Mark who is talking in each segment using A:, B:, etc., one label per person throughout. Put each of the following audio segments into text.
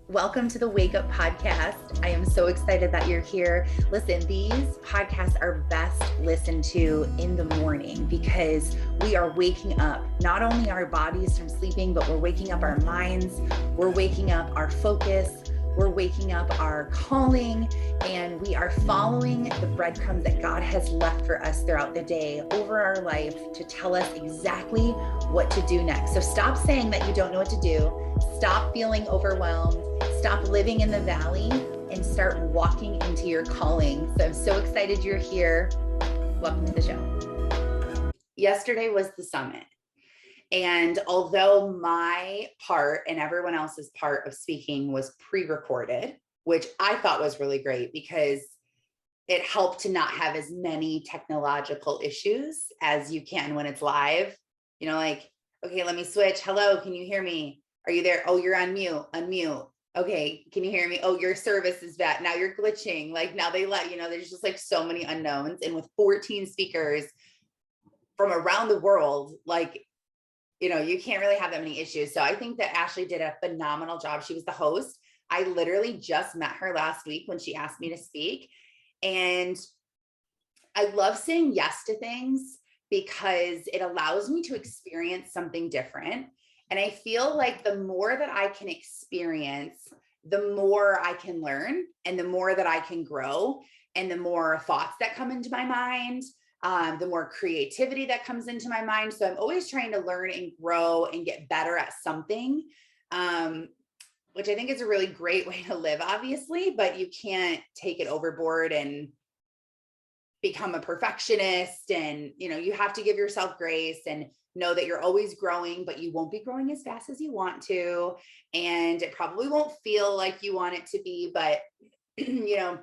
A: Welcome to the Wake Up Podcast. I am so excited that you're here. Listen, these podcasts are best listened to in the morning because we are waking up not only our bodies from sleeping, but we're waking up our minds, we're waking up our focus, we're waking up our calling, and we are following the breadcrumbs that God has left for us throughout the day over our life to tell us exactly what to do next. So stop saying that you don't know what to do. Stop feeling overwhelmed. Stop living in the valley and start walking into your calling. So I'm so excited you're here. Welcome to the show. Yesterday was the summit. And although my part and everyone else's part of speaking was pre-recorded, which I thought was really great because it helped to not have as many technological issues as you can when it's live. You know, like, okay, let me switch. Hello, can you hear me? Are you there? Oh, you're on mute. Unmute. Okay, can you hear me? Oh, your service is that. Now you're glitching. Like now they let you know, there's just like so many unknowns. And with 14 speakers from around the world, like, you know, you can't really have that many issues. So I think that Ashley did a phenomenal job. She was the host. I literally just met her last week when she asked me to speak. And I love saying yes to things because it allows me to experience something different. And I feel like the more that I can experience, the more I can learn and the more that I can grow and the more thoughts that come into my mind, the more creativity that comes into my mind. So I'm always trying to learn and grow and get better at something, which I think is a really great way to live, obviously, but you can't take it overboard and become a perfectionist. And, you know, you have to give yourself grace and know that you're always growing, but you won't be growing as fast as you want to. And it probably won't feel like you want it to be, but, you know,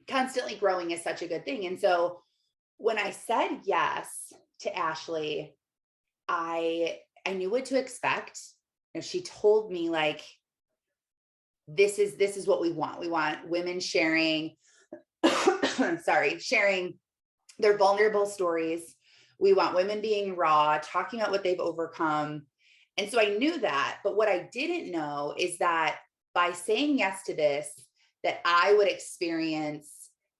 A: constantly growing is such a good thing. And so when I said yes to Ashley, I knew what to expect. And she told me like, this is what we want. We want women sharing, sharing their vulnerable stories. We want women being raw, talking about what they've overcome. And so I knew that, but what I didn't know is that by saying yes to this, that I would experience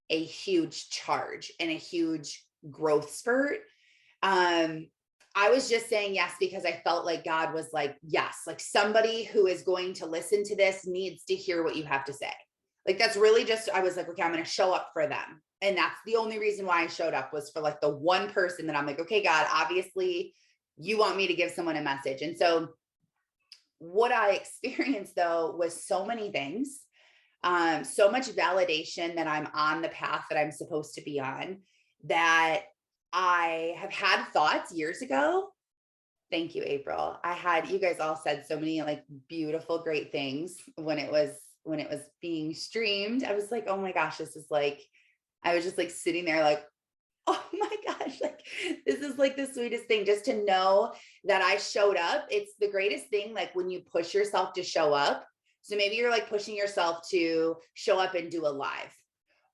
A: a huge charge and a huge growth spurt. I was just saying yes because I felt like God was like, yes, like somebody who is going to listen to this needs to hear what you have to say. Like, that's really just, I was like, okay, I'm going to show up for them. And that's the only reason why I showed up, was for like the one person that I'm like, okay, God, obviously you want me to give someone a message. And so what I experienced though was so many things, so much validation that I'm on the path that I'm supposed to be on, that I have had thoughts years ago. Thank you, April. You guys all said so many like beautiful, great things when it was being streamed. I was like, oh my gosh, this is like, I was just like sitting there like, oh my gosh, like this is like the sweetest thing, just to know that I showed up. It's the greatest thing, like when you push yourself to show up. So maybe you're like pushing yourself to show up and do a live,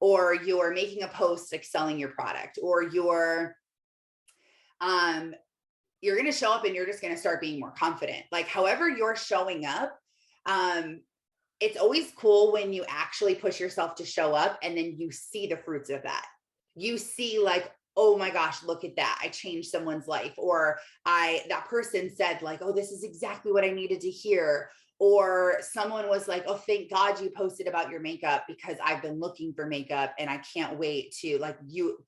A: or you're making a post like selling your product, or you're going to show up and you're just going to start being more confident. Like however you're showing up, it's always cool when you actually push yourself to show up and then you see the fruits of that. You see like, oh my gosh, look at that. I changed someone's life. Or that person said like, oh, this is exactly what I needed to hear. Or someone was like, oh, thank God you posted about your makeup because I've been looking for makeup and I can't wait to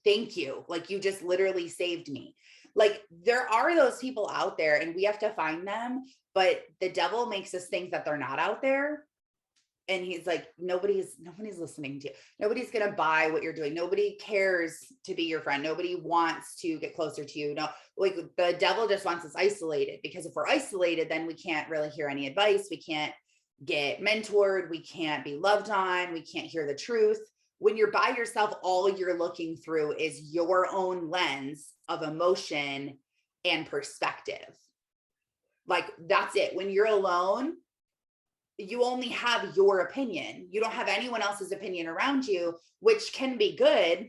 A: thank you. Like you just literally saved me. Like there are those people out there and we have to find them, but the devil makes us think that they're not out there. And he's like, nobody's listening to you. Nobody's going to buy what you're doing. Nobody cares to be your friend. Nobody wants to get closer to you. No, like the devil just wants us isolated, because if we're isolated, then we can't really hear any advice. We can't get mentored. We can't be loved on. We can't hear the truth. When you're by yourself, all you're looking through is your own lens of emotion and perspective. Like that's it. When you're alone, you only have your opinion. You don't have anyone else's opinion around you, which can be good.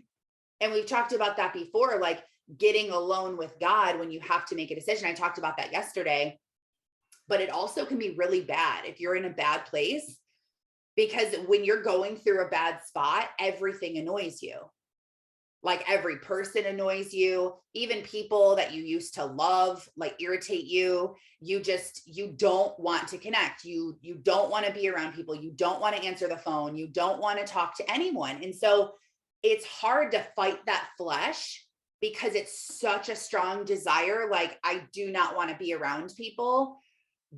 A: And we've talked about that before, like getting alone with God when you have to make a decision. I talked about that yesterday, but it also can be really bad. If you're in a bad place, Because when you're going through a bad spot, everything annoys you. Like every person annoys you, even people that you used to love, like irritate you. You don't want to connect. You don't want to be around people. You don't want to answer the phone. You don't want to talk to anyone. And so it's hard to fight that flesh because it's such a strong desire. Like, I do not want to be around people.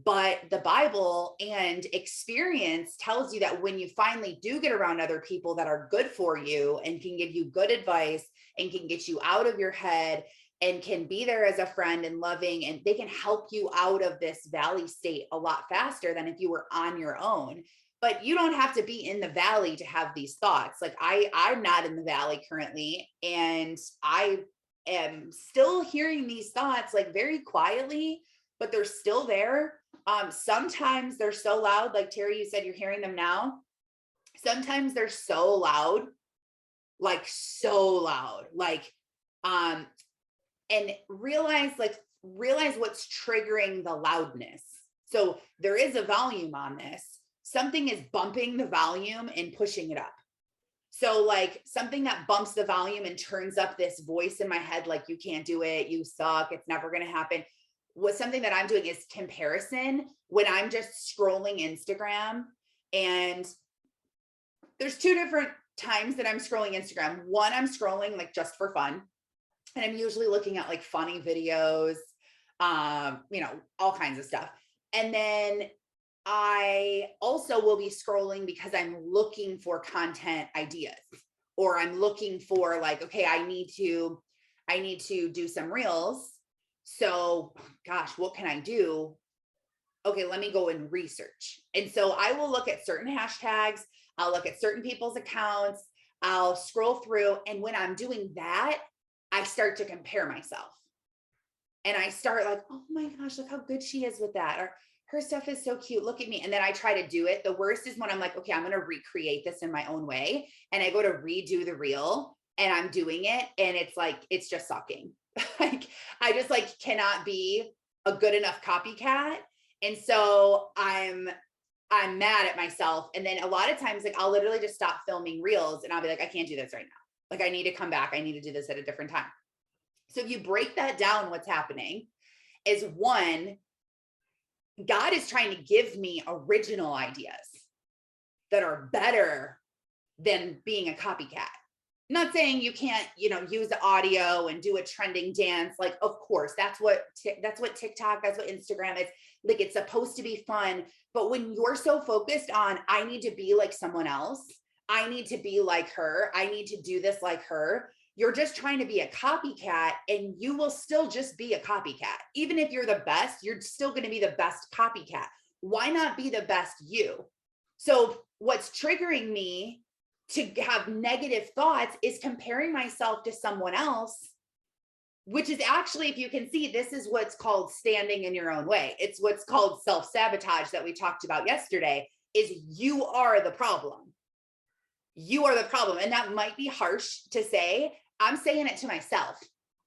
A: But the Bible and experience tells you that when you finally do get around other people that are good for you and can give you good advice and can get you out of your head and can be there as a friend and loving, and they can help you out of this valley state a lot faster than if you were on your own. But you don't have to be in the valley to have these thoughts. Like I'm not in the valley currently, and I am still hearing these thoughts like very quietly, but they're still there. Sometimes they're so loud, like Terry, you said you're hearing them now. Sometimes they're so loud, like, and realize what's triggering the loudness. So there is a volume on this. Something is bumping the volume and pushing it up. So like something that bumps the volume and turns up this voice in my head, like, you can't do it, you suck, it's never going to happen. What something that I'm doing is comparison. When I'm just scrolling Instagram, and there's two different times that I'm scrolling Instagram. One, I'm scrolling like just for fun. And I'm usually looking at like funny videos, all kinds of stuff. And then I also will be scrolling because I'm looking for content ideas, or I'm looking for like, okay, I need to do some reels. So gosh, what can I do? Okay, let me go and research. And so I will look at certain hashtags. I'll look at certain people's accounts. I'll scroll through. And when I'm doing that, I start to compare myself. And I start like, oh my gosh, look how good she is with that. Or her stuff is so cute. Look at me. And then I try to do it. The worst is when I'm like, okay, I'm going to recreate this in my own way. And I go to redo the reel and I'm doing it. And it's like, it's just sucking. Like, I just like cannot be a good enough copycat. And so I'm mad at myself. And then a lot of times, like, I'll literally just stop filming reels and I'll be like, I can't do this right now. Like, I need to come back. I need to do this at a different time. So if you break that down, what's happening is, one, God is trying to give me original ideas that are better than being a copycat. I'm not saying you can't, use the audio and do a trending dance. Like, of course, that's what TikTok, that's what Instagram is. Like, it's supposed to be fun. But when you're so focused on, I need to be like someone else, I need to be like her, I need to do this like her, you're just trying to be a copycat, and you will still just be a copycat. Even if you're the best, you're still going to be the best copycat. Why not be the best you? So what's triggering me to have negative thoughts is comparing myself to someone else, which is actually, if you can see, this is what's called standing in your own way. It's what's called self-sabotage that we talked about yesterday. Is you are the problem. You are the problem. And that might be harsh to say. I'm saying it to myself.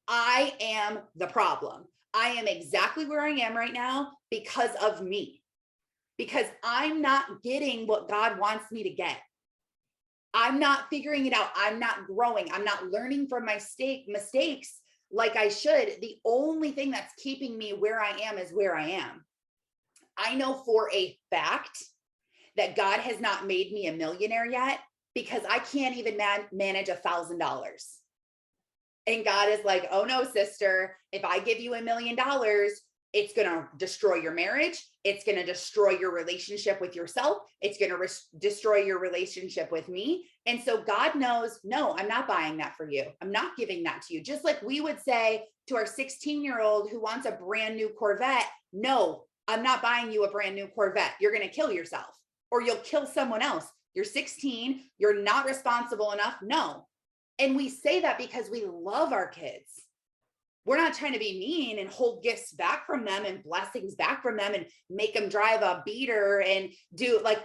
A: I am the problem. I am exactly where I am right now because of me, because I'm not getting what God wants me to get. I'm not figuring it out. I'm not growing. I'm not learning from my mistakes like I should. The only thing that's keeping me where I am is where I am. I know for a fact that God has not made me a millionaire yet, because I can't even manage $1,000. And God is like, oh no, sister, if I give you $1 million, it's going to destroy your marriage. It's going to destroy your relationship with yourself. It's going to destroy your relationship with me. And so God knows, no, I'm not buying that for you. I'm not giving that to you. Just like we would say to our 16-year-old who wants a brand new Corvette, no, I'm not buying you a brand new Corvette. You're going to kill yourself, or you'll kill someone else. You're 16. You're not responsible enough. No. And we say that because we love our kids. We're not trying to be mean and hold gifts back from them and blessings back from them and make them drive a beater and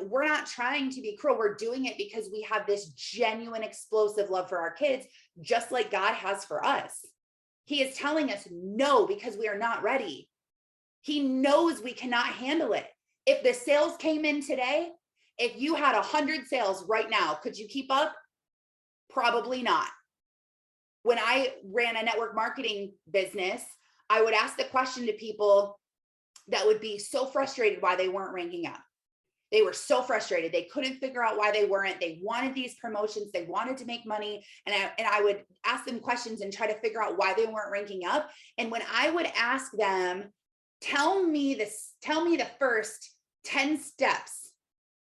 A: we're not trying to be cruel. We're doing it because we have this genuine, explosive love for our kids, just like God has for us. He is telling us no, because we are not ready. He knows we cannot handle it. If the sales came in today If you had 100 sales right now, could you keep up? Probably not. When I ran a network marketing business, I would ask the question to people that would be so frustrated why they weren't ranking up. They were so frustrated. They couldn't figure out why they weren't. They wanted these promotions. They wanted to make money. And I would ask them questions and try to figure out why they weren't ranking up. And when I would ask them, tell me the first 10 steps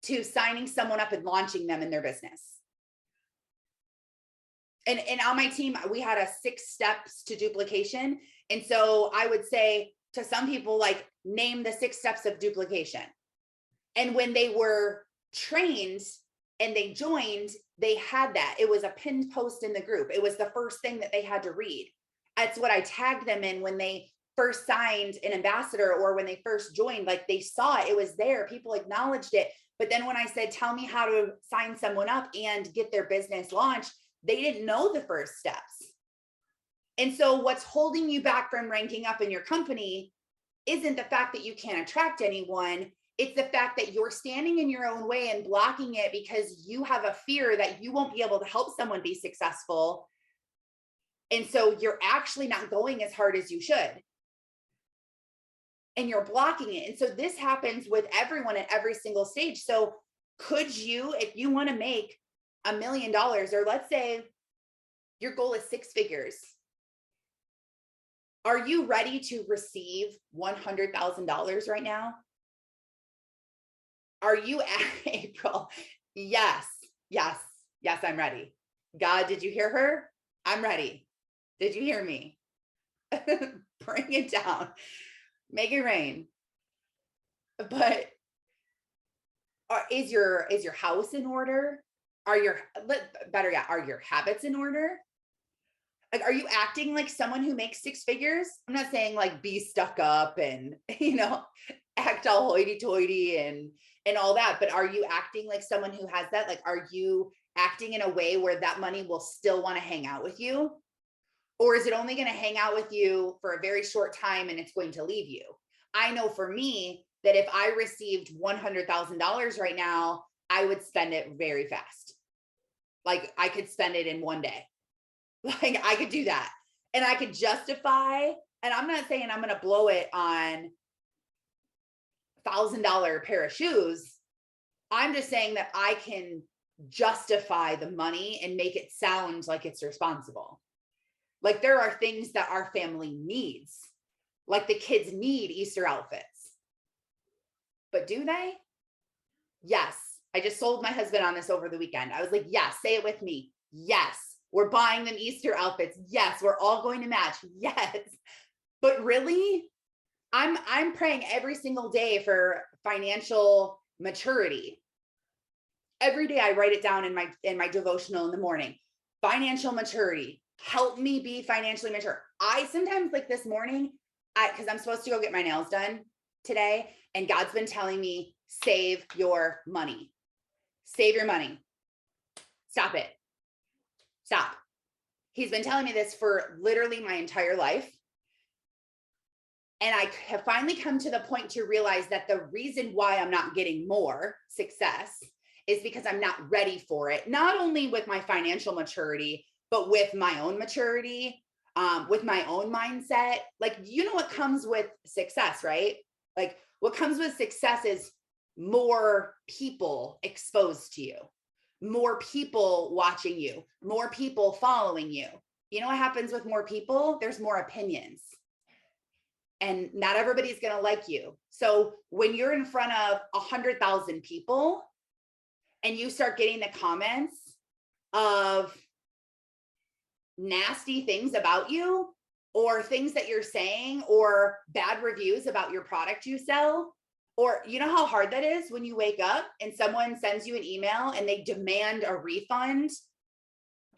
A: to signing someone up and launching them in their business. And on my team, we had a 6 steps to duplication. And so I would say to some people, like, name the 6 steps of duplication. And when they were trained and they joined, they had that. It was a pinned post in the group. It was the first thing that they had to read. That's what I tagged them in when they first signed an ambassador or when they first joined. Like, they saw it, it was there. People acknowledged it. But then when I said, tell me how to sign someone up and get their business launched, they didn't know the first steps. And so what's holding you back from ranking up in your company isn't the fact that you can't attract anyone. It's the fact that you're standing in your own way and blocking it because you have a fear that you won't be able to help someone be successful. And so you're actually not going as hard as you should. And you're blocking it. And so this happens with everyone at every single stage. So could you, if you want to make $1 million, or let's say your goal is 6 figures, are you ready to receive $100,000 right now? Are you at April? Yes, I'm ready. God, did you hear her? I'm ready. Did you hear me? Bring it down. Make it rain. But is your house in order? Better yet, are your habits in order? Like, are you acting like someone who makes 6 figures? I'm not saying like be stuck up and, act all hoity-toity and all that, but are you acting like someone who has that? Like, are you acting in a way where that money will still want to hang out with you? Or is it only going to hang out with you for a very short time and it's going to leave you? I know for me that if I received $100,000 right now, I would spend it very fast. Like, I could spend it in one day. Like, I could do that. And I could justify, and I'm not saying I'm going to blow it on $1,000 pair of shoes. I'm just saying that I can justify the money and make it sound like it's responsible. Like, there are things that our family needs. Like, the kids need Easter outfits. But do they? Yes. I just sold my husband on this over the weekend. I was like, yes, say it with me. Yes. We're buying them Easter outfits. Yes. We're all going to match. Yes. But really, I'm praying every single day for financial maturity. Every day I write it down in my devotional in the morning. Financial maturity. Help me be financially mature. I sometimes, like this morning, because I'm supposed to go get my nails done today, and God's been telling me, save your money. Save your money. Stop it. Stop. He's been telling me this for literally my entire life. And I have finally come to the point to realize that the reason why I'm not getting more success is because I'm not ready for it. Not only with my financial maturity, but with my own maturity, with my own mindset. Like, what comes with success, right? Like, what comes with success is more people exposed to you, more people watching you, more people following you. You know what happens with more people? There's more opinions. And not everybody's going to like you. So when you're in front of 100,000 people and you start getting the comments of nasty things about you, or things that you're saying, or bad reviews about your product you sell, or you know how hard that is when you wake up and someone sends you an email and they demand a refund,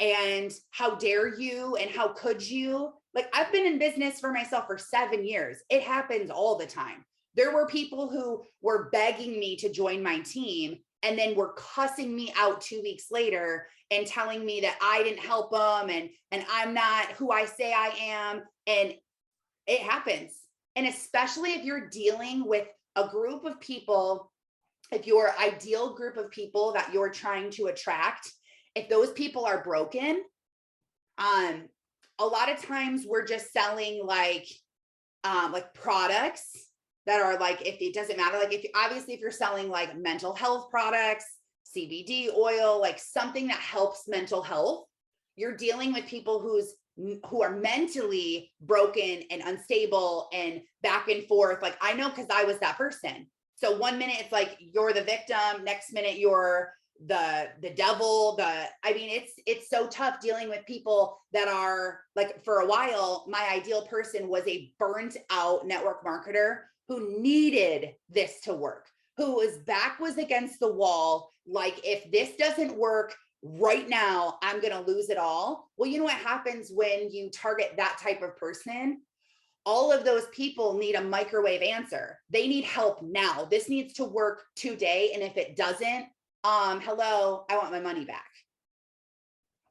A: and how dare you, and how could you? Like, I've been in business for myself for 7 years. It happens all the time. There were people who were begging me to join my team and then were cussing me out 2 weeks later and telling me that I didn't help them and I'm not who I say I am. And it happens. And especially if you're dealing with a group of people if your ideal group of people that you're trying to attract, if those people are broken, a lot of times we're just selling like products that are like, if it doesn't matter, like if you're selling like mental health products, CBD oil, like something that helps mental health, you're dealing with people who are mentally broken and unstable and back and forth. Like I know, because I was that person. So one minute it's like you're the victim, next minute you're the devil. It's so tough dealing with people that are like, for a while, my ideal person was a burnt out network marketer who needed this to work, whose back was against the wall. Like, if this doesn't work right now, I'm going to lose it all. Well, you know what happens when you target that type of person? All of those people need a microwave answer. They need help now. This needs to work today. And if it doesn't, hello, I want my money back.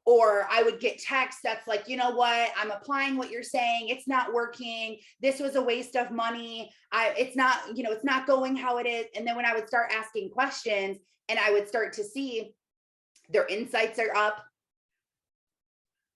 A: Or I would get text that's like, you know what, I'm applying what you're saying, it's not working, this was a waste of money, it's not going how it is. And then when I would start asking questions and I would start to see their insights are up,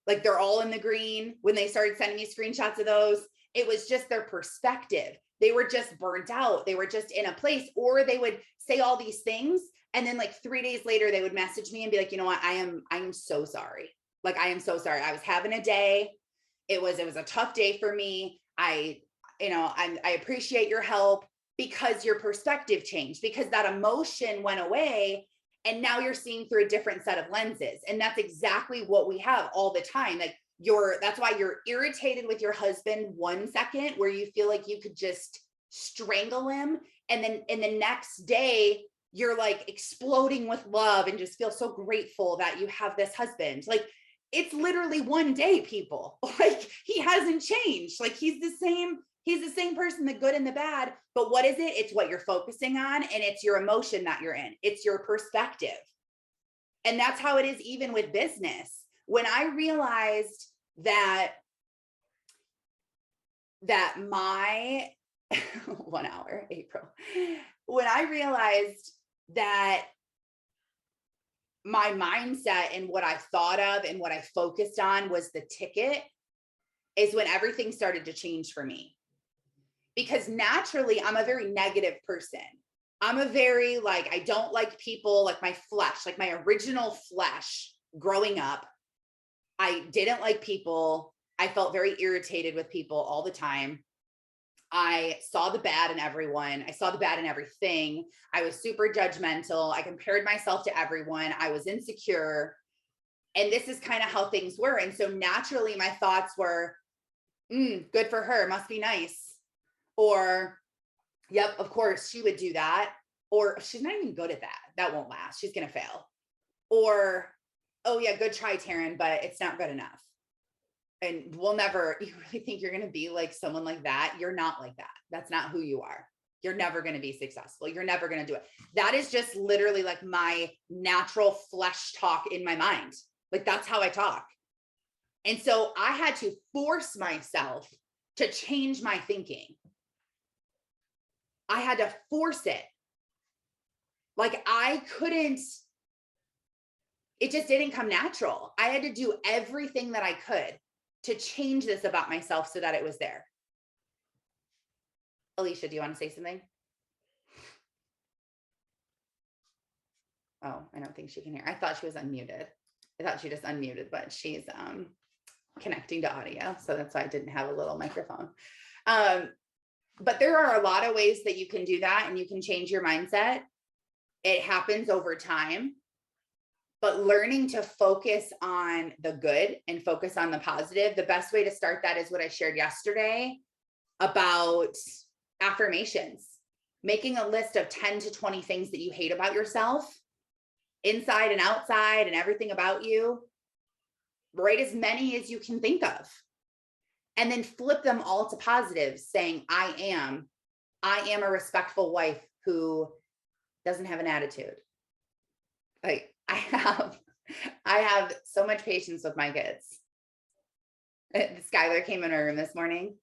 A: like they're all in the green. When they started sending me screenshots of those, it was just their perspective. They were just burnt out. They were just in a place, or they would say all these things. And then like 3 days later, they would message me and be like, you know what, I am so sorry. Like, I am so sorry. I was having a day. It was a tough day for me. I appreciate your help, because your perspective changed, because that emotion went away. And now you're seeing through a different set of lenses. And that's exactly what we have all the time. Like, that's why you're irritated with your husband 1 second, where you feel like you could just strangle him. And then in the next day, you're like exploding with love and just feel so grateful that you have this husband. Like, it's literally 1 day, people. Like, he hasn't changed. Like, he's the same person, the good and the bad. But what is it? It's what you're focusing on, and it's your emotion that you're in. It's your perspective. And that's how it is even with business. When I realized that my 1 hour, April, when I realized that my mindset and what I thought of and what I focused on was the ticket, is when everything started to change for me. Because naturally, I'm a very negative person. I'm a very, like, I don't like people, like my flesh, like my original flesh growing up. I didn't like people. I felt very irritated with people all the time. I saw the bad in everyone. I saw the bad in everything. I was super judgmental. I compared myself to everyone. I was insecure. And this is kind of how things were. And so naturally, my thoughts were, good for her, must be nice. Or, yep, of course she would do that. Or, she's not even good at that. That won't last. She's going to fail. Or, oh yeah, good try, Taryn, but it's not good enough. And you really think you're going to be like someone like that? You're not like that. That's not who you are. You're never going to be successful. You're never going to do it. That is just literally like my natural flesh talk in my mind. Like, that's how I talk. And so I had to force myself to change my thinking. I had to force it. Like, I couldn't, it just didn't come natural. I had to do everything that I could to change this about myself so that it was there. Alicia, do you want to say something? Oh, I don't think she can hear. I thought she was unmuted. I thought she just unmuted, but she's connecting to audio. So that's why I didn't have a little microphone. But there are a lot of ways that you can do that, and you can change your mindset. It happens over time. But learning to focus on the good and focus on the positive, the best way to start that is what I shared yesterday about affirmations. Making a list of 10 to 20 things that you hate about yourself, inside and outside, and everything about you. Write as many as you can think of. And then flip them all to positives, saying, I am a respectful wife who doesn't have an attitude. Like, I have so much patience with my kids. Skylar came in my room this morning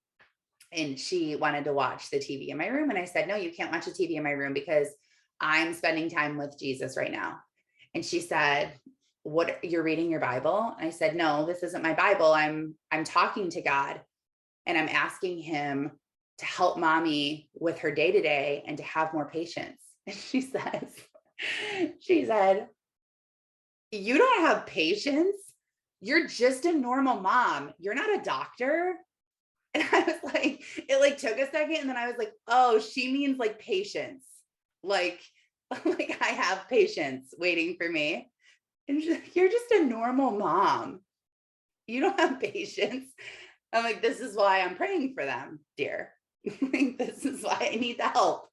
A: and she wanted to watch the TV in my room. And I said, no, you can't watch the TV in my room, because I'm spending time with Jesus right now. And she said, what, you're reading your Bible? And I said, no, this isn't my Bible. I'm talking to God, and I'm asking him to help mommy with her day to day and to have more patience. And she said, you don't have patience. You're just a normal mom. You're not a doctor. And I was like, it like took a second. And then I was like, oh, she means like patience. Like I have patience waiting for me. And she's like, you're just a normal mom. You don't have patience. I'm like, this is why I'm praying for them, dear. This is why I need the help.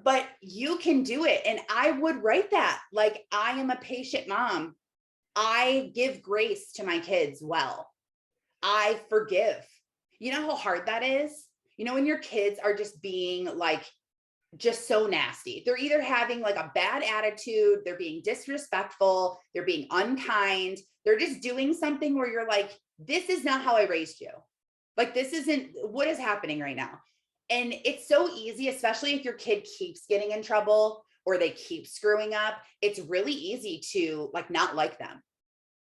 A: But you can do it. And I would write that. Like, I am a patient mom. I give grace to my kids well. I forgive. You know how hard that is? You know, when your kids are just being like, just so nasty. They're either having like a bad attitude, they're being disrespectful, they're being unkind, they're just doing something where you're like, this is not how I raised you. Like, this isn't what is happening right now. And it's so easy, especially if your kid keeps getting in trouble or they keep screwing up. It's really easy to like not like them.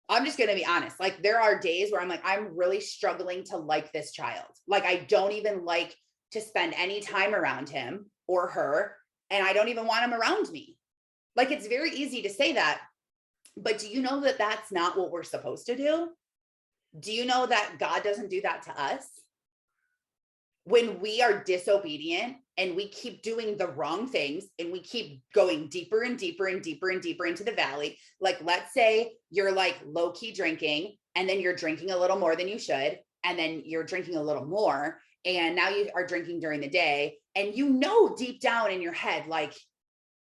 A: I'm just going to be honest. Like, there are days where I'm like, I'm really struggling to like this child. Like, I don't even like to spend any time around him or her, and I don't even want him around me. Like, it's very easy to say that, but do you know that that's not what we're supposed to do? Do you know that God doesn't do that to us? When we are disobedient and we keep doing the wrong things and we keep going deeper and deeper and deeper and deeper into the valley, like, let's say you're like low key drinking, and then you're drinking a little more than you should, and then you're drinking a little more, and now you are drinking during the day, and you know deep down in your head, like,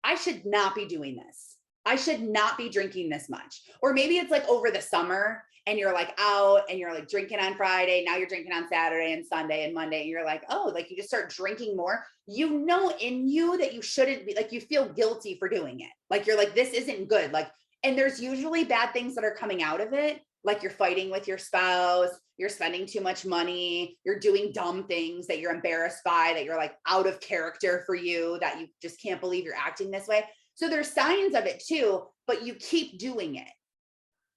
A: I should not be doing this. I should not be drinking this much. Or maybe it's like over the summer and you're like out and you're like drinking on Friday. Now you're drinking on Saturday and Sunday and Monday. And you're like, oh, like you just start drinking more. You know in you that you shouldn't be, like, you feel guilty for doing it. Like, you're like, this isn't good. Like, and there's usually bad things that are coming out of it. Like, you're fighting with your spouse, you're spending too much money, you're doing dumb things that you're embarrassed by, that you're like out of character for you, that you just can't believe you're acting this way. So there's signs of it too, but you keep doing it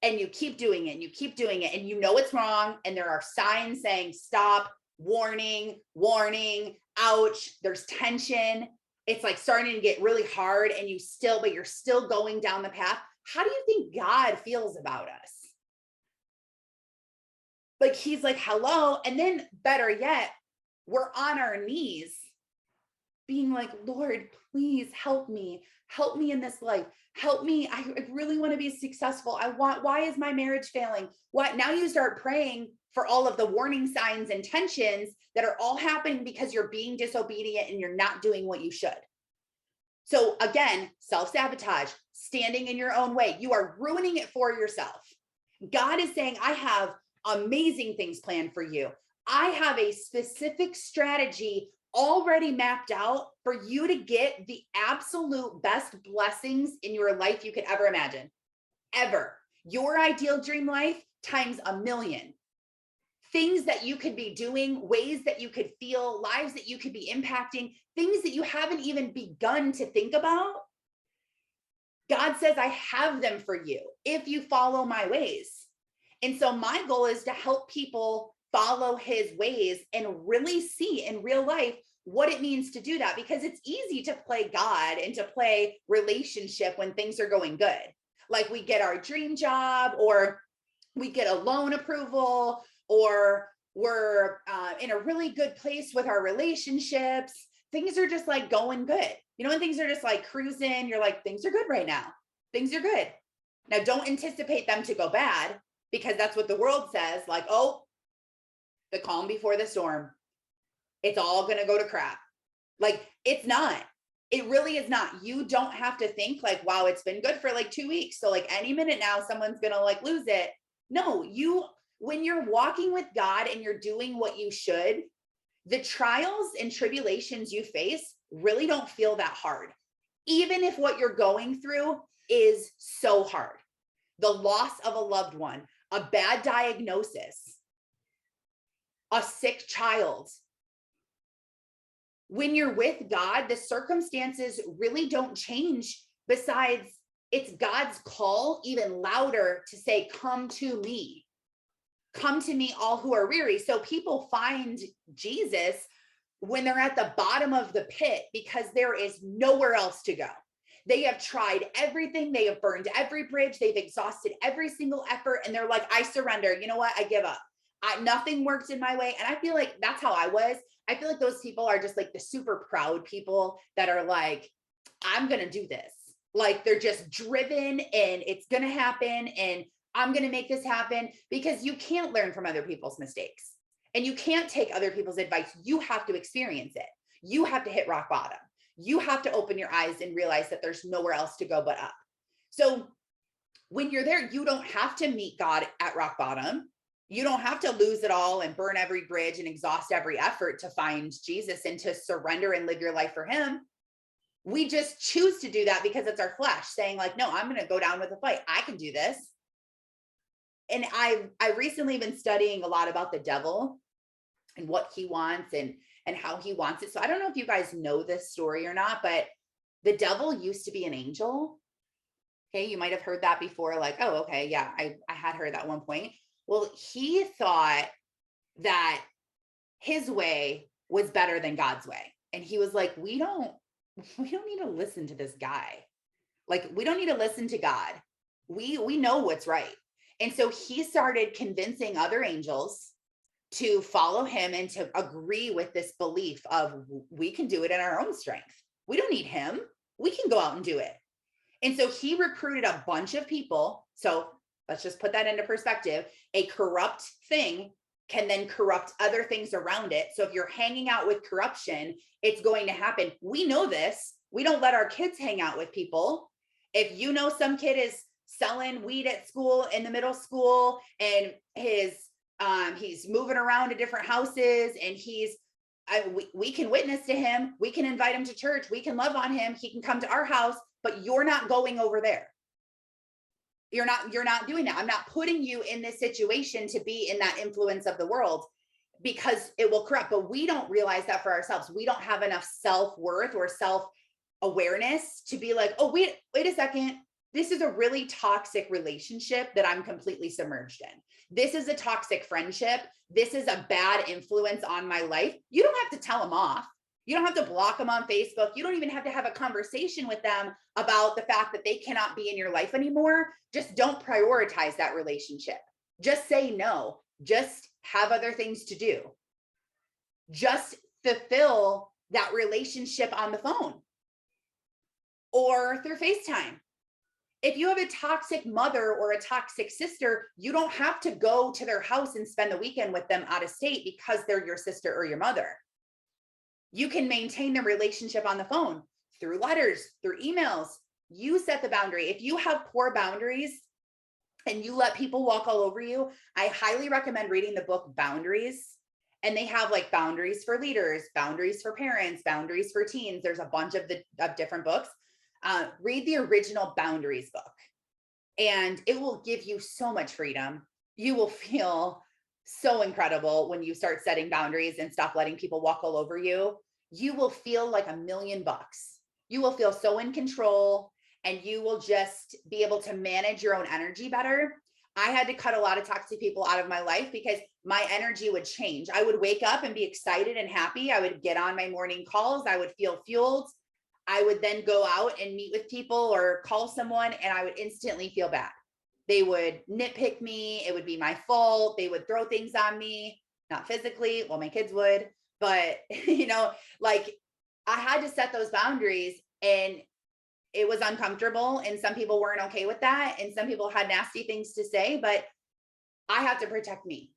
A: and you keep doing it and you keep doing it, and you know it's wrong. And there are signs saying stop, warning, warning, ouch, there's tension. It's like starting to get really hard, and but you're still going down the path. How do you think God feels about us? Like, he's like, hello. And then better yet, we're on our knees being like, Lord, please help me in this life. Help me. I really want to be successful. Why is my marriage failing? What? Now you start praying for all of the warning signs and tensions that are all happening because you're being disobedient and you're not doing what you should. So again, self-sabotage, standing in your own way. You are ruining it for yourself. God is saying, I have amazing things planned for you. I have a specific strategy already mapped out for you to get the absolute best blessings in your life you could ever imagine. Ever. Your ideal dream life times 1,000,000. Things that you could be doing, ways that you could feel, lives that you could be impacting, things that you haven't even begun to think about. God says, I have them for you if you follow my ways. And so my goal is to help people follow his ways and really see in real life what it means to do that, because it's easy to play God and to play relationship when things are going good. Like, we get our dream job, or we get a loan approval, or we're in a really good place with our relationships. Things are just like going good. You know, when things are just like cruising, you're like, things are good right now. Things are good. Now, don't anticipate them to go bad, because that's what the world says. Like, oh, the calm before the storm. It's all going to go to crap. Like, it's not. It really is not. You don't have to think like, wow, it's been good for like 2 weeks, so like any minute now someone's going to like lose it. No, when you're walking with God and you're doing what you should, the trials and tribulations you face really don't feel that hard. Even if what you're going through is so hard. The loss of a loved one, a bad diagnosis, a sick child, When you're with God, the circumstances really don't change. Besides, it's God's call even louder to say, come to me, all who are weary. So people find Jesus when they're at the bottom of the pit because there is nowhere else to go. They have tried everything. They have burned every bridge. They've exhausted every single effort. And they're like, I surrender. You know what? I give up. Nothing worked in my way. And I feel like that's how I was. I feel like those people are just like the super proud people that are like, I'm going to do this. Like they're just driven and it's going to happen. And I'm going to make this happen, because you can't learn from other people's mistakes and you can't take other people's advice. You have to experience it. You have to hit rock bottom. You have to open your eyes and realize that there's nowhere else to go but up. So when you're there, you don't have to meet God at rock bottom. You don't have to lose it all and burn every bridge and exhaust every effort to find Jesus and to surrender and live your life for him. We just choose to do that because it's our flesh saying like, no, I'm going to go down with the fight. I can do this. And I recently been studying a lot about the devil and what he wants and how he wants it. So I don't know if you guys know this story or not, but the devil used to be an angel. Okay. You might've heard that before. Like, oh, okay. Yeah. I had heard that at one point. Well, he thought that his way was better than God's way. And he was like, we don't need to listen to this guy. Like, we don't need to listen to God. We know what's right. And so he started convincing other angels to follow him and to agree with this belief of we can do it in our own strength. We don't need him. We can go out and do it. And so he recruited a bunch of people. So let's just put that into perspective. A corrupt thing can then corrupt other things around it. So if you're hanging out with corruption, it's going to happen. We know this. We don't let our kids hang out with people. If you know some kid is selling weed at school in the middle school and he's moving around to different houses and we can witness to him. We can invite him to church. We can love on him. He can come to our house, but you're not going over there. You're not doing that. I'm not putting you in this situation to be in that influence of the world because it will corrupt. But we don't realize that for ourselves. We don't have enough self-worth or self-awareness to be like, oh, wait a second. This is a really toxic relationship that I'm completely submerged in. This is a toxic friendship. This is a bad influence on my life. You don't have to tell them off. You don't have to block them on Facebook. You don't even have to have a conversation with them about the fact that they cannot be in your life anymore. Just don't prioritize that relationship. Just say no. Just have other things to do. Just fulfill that relationship on the phone or through FaceTime. If you have a toxic mother or a toxic sister, you don't have to go to their house and spend the weekend with them out of state because they're your sister or your mother. You can maintain the relationship on the phone through letters, through emails. You set the boundary. If you have poor boundaries and you let people walk all over you, I highly recommend reading the book Boundaries. And they have like boundaries for leaders, boundaries for parents, boundaries for teens. There's a bunch of different books. Read the original Boundaries book and it will give you so much freedom. You will feel so incredible when you start setting boundaries and stop letting people walk all over you. You will feel like $1,000,000. You will feel so in control and you will just be able to manage your own energy better. I had to cut a lot of toxic people out of my life because my energy would change. I would wake up and be excited and happy. I would get on my morning calls. I would feel fueled. I would then go out and meet with people or call someone and I would instantly feel bad. They would nitpick me. It would be my fault. They would throw things on me, not physically. Well, my kids would, but like I had to set those boundaries and it was uncomfortable. And some people weren't okay with that. And some people had nasty things to say, but I have to protect me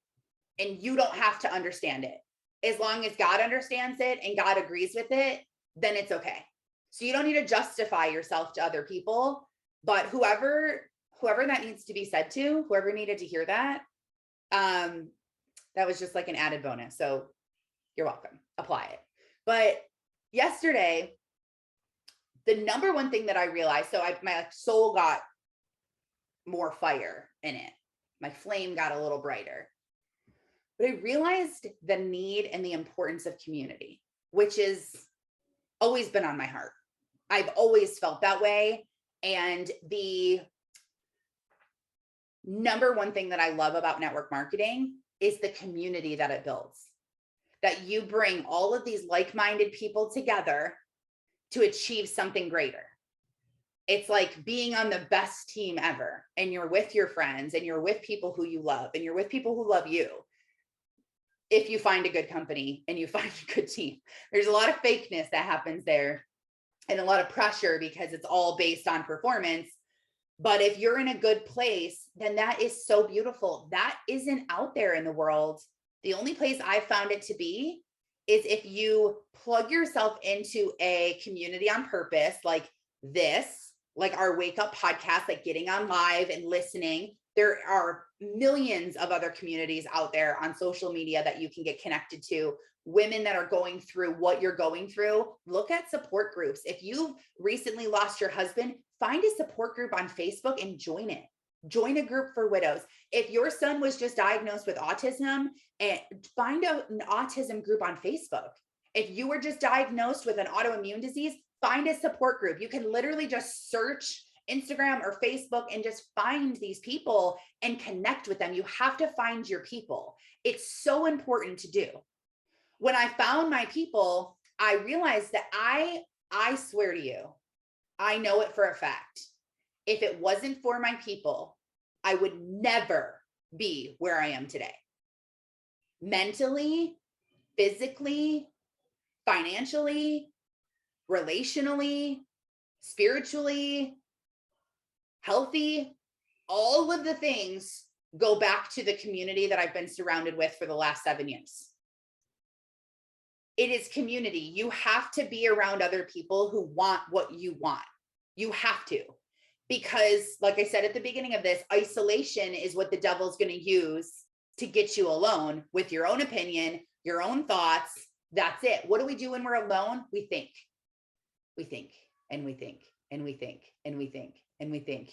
A: and you don't have to understand it. As long as God understands it and God agrees with it, then it's okay. So you don't need to justify yourself to other people, but whoever that needs to be said to, whoever needed to hear that, that was just like an added bonus. So you're welcome. Apply it. But yesterday, the number one thing that I realized, so my soul got more fire in it. My flame got a little brighter. But I realized the need and the importance of community, which is always been on my heart. I've always felt that way. And the number one thing that I love about network marketing is the community that it builds. That you bring all of these like-minded people together to achieve something greater. It's like being on the best team ever, and you're with your friends, and you're with people who you love, and you're with people who love you. If you find a good company and you find a good team, there's a lot of fakeness that happens there and a lot of pressure because it's all based on performance. But if you're in a good place, then that is so beautiful. That isn't out there in the world. The only place I've found it to be is if you plug yourself into a community on purpose, like this, like our Wake Up podcast, like getting on live and listening. There are millions of other communities out there on social media that you can get connected to. Women that are going through what you're going through. Look at support groups. If you've recently lost your husband, find a support group on Facebook and join it. Join a group for widows. If your son was just diagnosed with autism, and find an autism group on Facebook. If you were just diagnosed with an autoimmune disease, find a support group. You can literally just search Instagram or Facebook and just find these people and connect with them. You have to find your people. It's so important to do. When I found my people, I realized that I swear to you, I know it for a fact. If it wasn't for my people, I would never be where I am today. Mentally, physically, financially, relationally, spiritually, healthy, all of the things go back to the community that I've been surrounded with for the last 7 years. It is community. You have to be around other people who want what you want. You have to. Because like I said at the beginning of this, isolation is what the devil's going to use to get you alone with your own opinion, your own thoughts. That's it. What do we do when we're alone? We think. We think and we think and we think and we think and we think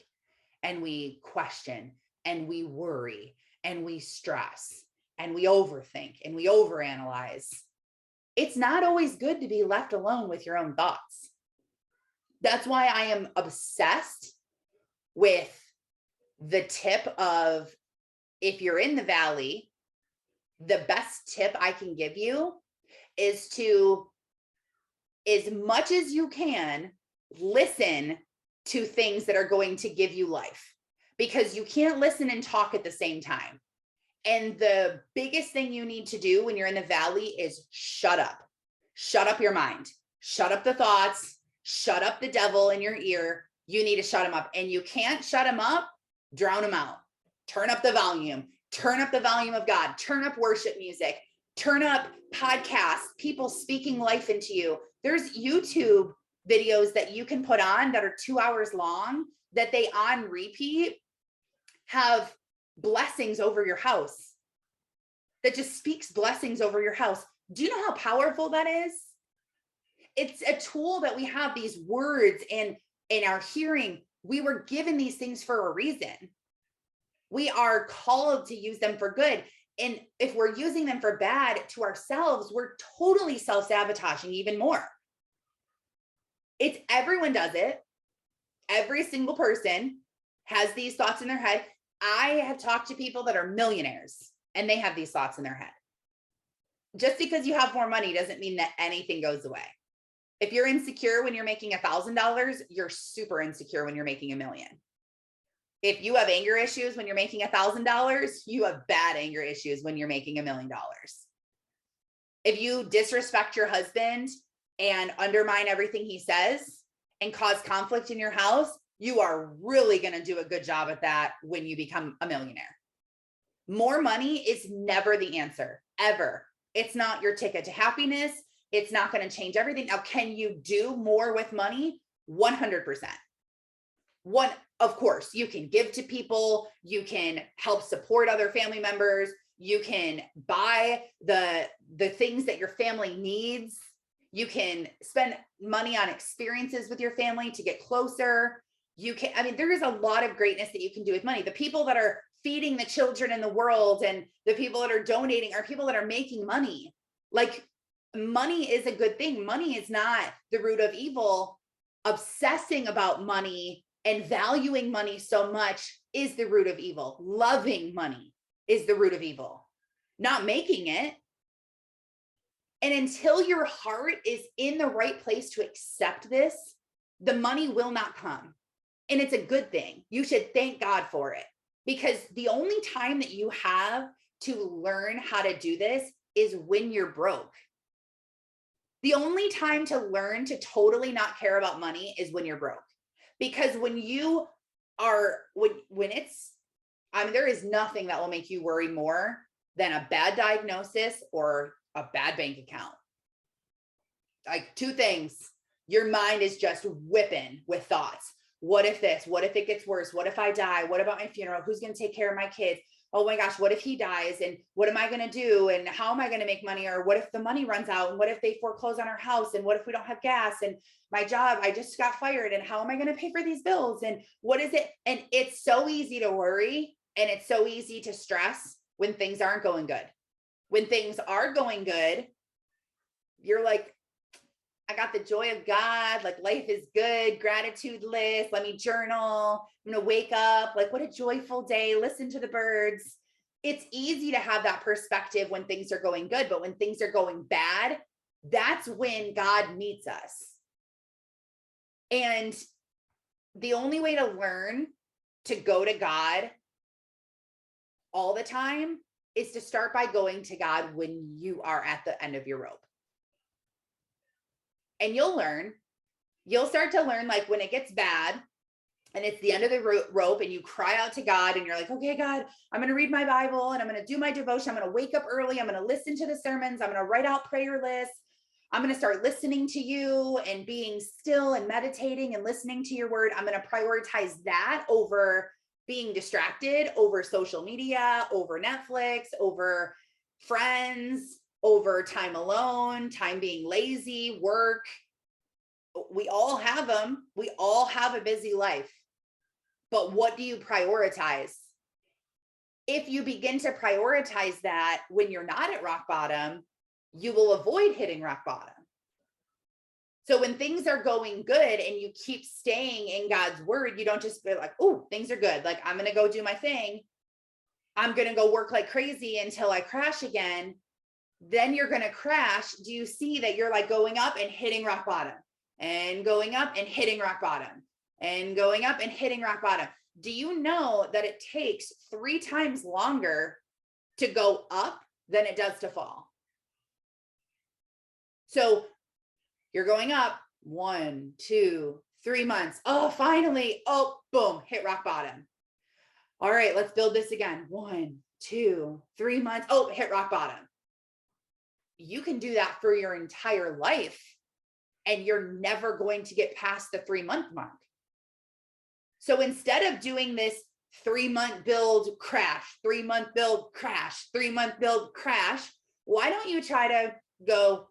A: and we question and we worry and we stress and we overthink and we overanalyze. It's not always good to be left alone with your own thoughts. That's why I am obsessed with the tip of, if you're in the valley, the best tip I can give you is to, as much as you can, listen to things that are going to give you life, because you can't listen and talk at the same time. And the biggest thing you need to do when you're in the valley is shut up. Shut up your mind. Shut up the thoughts. Shut up the devil in your ear. You need to shut him up. And you can't shut him up, drown him out. Turn up the volume. Turn up the volume of God. Turn up worship music. Turn up podcasts, people speaking life into you. There's YouTube videos that you can put on that are 2 hours long, that they on repeat have blessings over your house, that just speaks blessings over your house. Do you know how powerful that is? It's a tool that we have, these words in our hearing. We were given these things for a reason. We are called to use them for good. And if we're using them for bad to ourselves, we're totally self-sabotaging even more. It's everyone does it. Every single person has these thoughts in their head. I have talked to people that are millionaires and they have these thoughts in their head. Just because you have more money doesn't mean that anything goes away. If you're insecure when you're making $1,000, you're super insecure when you're making $1 million. If you have anger issues when you're making $1,000, you have bad anger issues when you're making $1 million. If you disrespect your husband and undermine everything he says and cause conflict in your house, you are really going to do a good job at that when you become a millionaire. More money is never the answer, ever. It's not your ticket to happiness. It's not going to change everything. Now, can you do more with money? 100%. Of course, you can give to people. You can help support other family members. You can buy the things that your family needs. You can spend money on experiences with your family to get closer. There is a lot of greatness that you can do with money. The people that are feeding the children in the world and the people that are donating are people that are making money. Like, money is a good thing. Money is not the root of evil. Obsessing about money and valuing money so much is the root of evil. Loving money is the root of evil, not making it. And until your heart is in the right place to accept this, the money will not come. And it's a good thing. You should thank God for it, because the only time that you have to learn how to do this is when you're broke. The only time to learn to totally not care about money is when you're broke. Because when you are, when it's, I mean, there is nothing that will make you worry more than a bad diagnosis or a bad bank account. Like, two things. Your mind is just whipping with thoughts. What if this? What if it gets worse? What if I die? What about my funeral? Who's going to take care of my kids? Oh my gosh, what if he dies? And what am I going to do? And how am I going to make money? Or what if the money runs out? And what if they foreclose on our house? And what if we don't have gas? And my job, I just got fired. And how am I going to pay for these bills? And what is it? And it's so easy to worry. And it's so easy to stress when things aren't going good. When things are going good, you're like, I got the joy of God, like life is good, gratitude list, let me journal, I'm gonna wake up, like what a joyful day, listen to the birds. It's easy to have that perspective when things are going good, but when things are going bad, that's when God meets us. And the only way to learn to go to God all the time is to start by going to God when you are at the end of your rope. And you'll start to learn, like when it gets bad and it's the end of the rope and you cry out to God and you're like, okay, God, I'm going to read my Bible and I'm going to do my devotion. I'm going to wake up early. I'm going to listen to the sermons. I'm going to write out prayer lists. I'm going to start listening to you and being still and meditating and listening to your word. I'm going to prioritize that over being distracted, over social media, over Netflix, over friends, over time alone, time being lazy, work. We all have them. We all have a busy life. But what do you prioritize? If you begin to prioritize that when you're not at rock bottom, you will avoid hitting rock bottom. So when things are going good and you keep staying in God's word, you don't just be like, oh, things are good. Like, I'm going to go do my thing. I'm going to go work like crazy until I crash again. Then you're going to crash. Do you see that you're like going up and hitting rock bottom and going up and hitting rock bottom and going up and hitting rock bottom? Do you know that it takes 3 times longer to go up than it does to fall? So you're going up 1, 2, 3 months. Oh, finally. Oh, boom, hit rock bottom. All right, let's build this again. 1, 2, 3 months. Oh, hit rock bottom. You can do that for your entire life and you're never going to get past the 3-month mark. So instead of doing this 3-month build, crash, 3-month build, crash, 3-month build, crash, why don't you try to go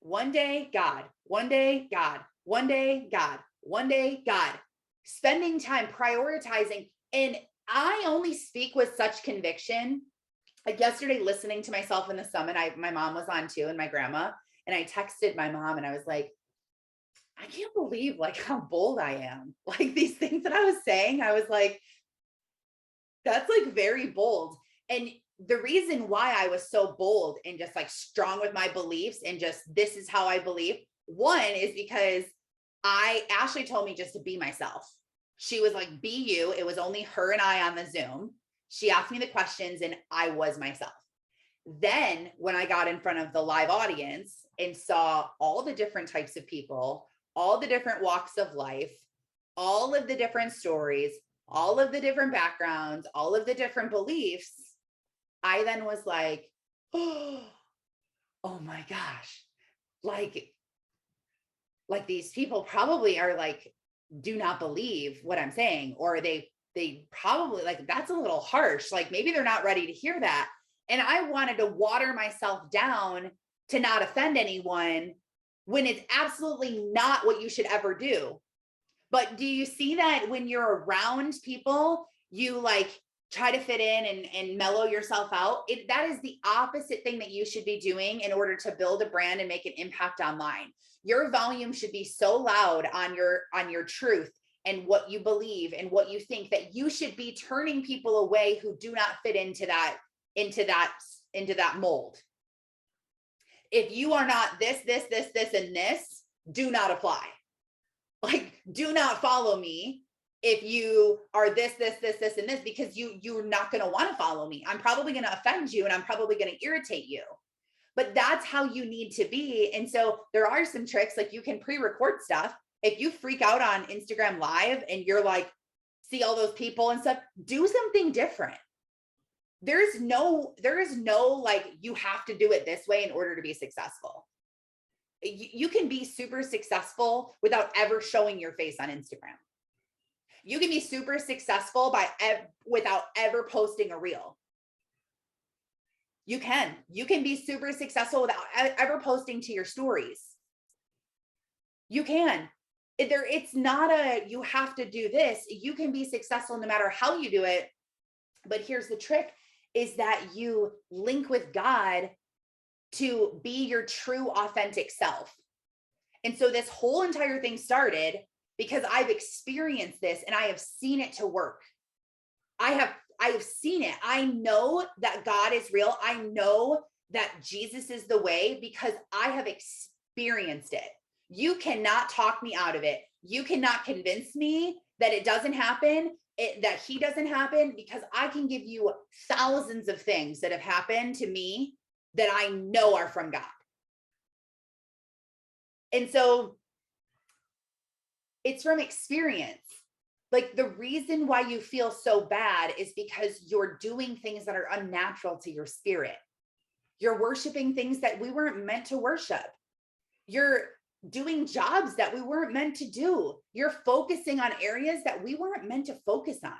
A: one day, God, one day, God, one day, God, one day, God, spending time prioritizing. And I only speak with such conviction. Like yesterday, listening to myself in the summit, my mom was on too, and my grandma, and I texted my mom and I was like, I can't believe like how bold I am. Like these things that I was saying, I was like, that's like very bold. And the reason why I was so bold and just like strong with my beliefs and just, this is how I believe. One is because Ashley told me just to be myself. She was like, be you. It was only her and I on the Zoom. She asked me the questions and I was myself. Then when I got in front of the live audience and saw all the different types of people, all the different walks of life, all of the different stories, all of the different backgrounds, all of the different beliefs, I then was like, oh my gosh, like these people probably are like, do not believe what I'm saying, or they probably like, that's a little harsh. Like maybe they're not ready to hear that. And I wanted to water myself down to not offend anyone when it's absolutely not what you should ever do. But do you see that when you're around people, you like try to fit in and mellow yourself out. That is the opposite thing that you should be doing in order to build a brand and make an impact online. Your volume should be so loud on your truth and what you believe and what you think, that you should be turning people away who do not fit into that mold. If you are not this, and this, do not apply. Like, do not follow me if you are this, and this, because you're not going to want to follow me. I'm probably going to offend you and I'm probably going to irritate you. But that's how you need to be. And so there are some tricks, like you can pre-record stuff. If you freak out on Instagram Live and you're like, see all those people and stuff, do something different. There is no like, you have to do it this way in order to be successful. You can be super successful without ever showing your face on Instagram. You can be super successful without ever posting a reel. You can be super successful without ever posting to your stories. You can. It's not you have to do this. You can be successful no matter how you do it. But here's the trick, is that you link with God to be your true, authentic self. And so this whole entire thing started because I've experienced this and I have seen it to work. I have seen it. I know that God is real. I know that Jesus is the way because I have experienced it. You cannot talk me out of it. You cannot convince me that it doesn't happen, that he doesn't happen, because I can give you thousands of things that have happened to me that I know are from God. And so it's from experience. Like, the reason why you feel so bad is because you're doing things that are unnatural to your spirit. You're worshiping things that we weren't meant to worship. You're doing jobs that we weren't meant to do. You're focusing on areas that we weren't meant to focus on.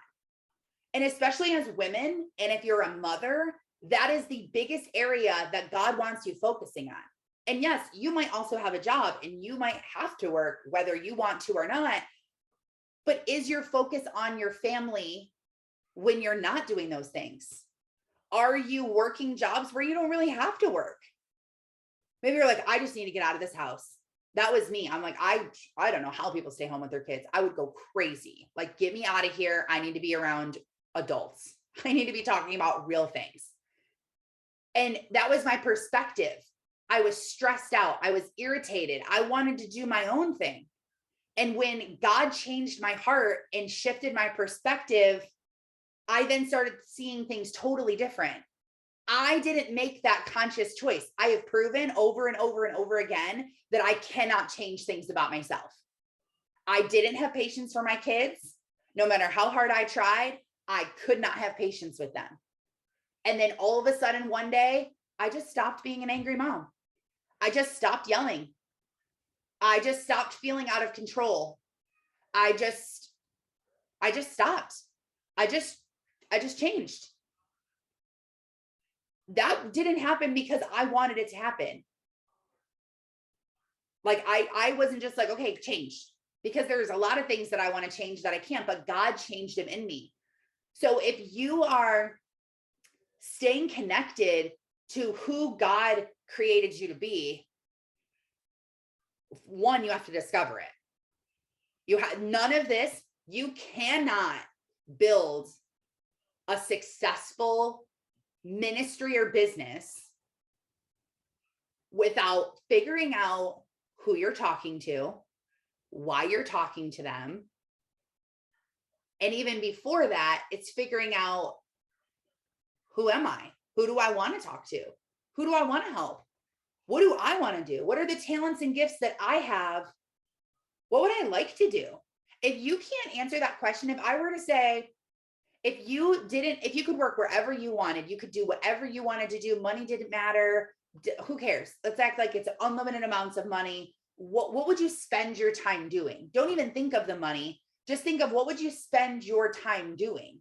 A: And especially as women, and if you're a mother, that is the biggest area that God wants you focusing on. And yes, you might also have a job and you might have to work whether you want to or not. But is your focus on your family when you're not doing those things? Are you working jobs where you don't really have to work? Maybe you're like, I just need to get out of this house. That was me. I'm like, I don't know how people stay home with their kids. I would go crazy. Like, get me out of here. I need to be around adults. I need to be talking about real things. And that was my perspective. I was stressed out. I was irritated. I wanted to do my own thing. And when God changed my heart and shifted my perspective, I then started seeing things totally different. I didn't make that conscious choice. I have proven over and over and over again that I cannot change things about myself. I didn't have patience for my kids. No matter how hard I tried, I could not have patience with them. And then all of a sudden one day, I just stopped being an angry mom. I just stopped yelling. I just stopped feeling out of control. I just stopped. I just changed. That didn't happen because I wanted it to happen. Like, I wasn't just like, okay, change, because there's a lot of things that I want to change that I can't, but God changed them in me. So if you are staying connected to who God created you to be, one, you have to discover it. You have none of this. You cannot build a successful ministry or business without figuring out who you're talking to, why you're talking to them. And even before that, it's figuring out, who am I? Who do I want to talk to? Who do I want to help? What do I want to do? What are the talents and gifts that I have? What would I like to do? If you can't answer that question, if I were to say, if you could work wherever you wanted, you could do whatever you wanted to do, money didn't matter, who cares? Let's act like it's unlimited amounts of money. What would you spend your time doing? Don't even think of the money. Just think of, what would you spend your time doing?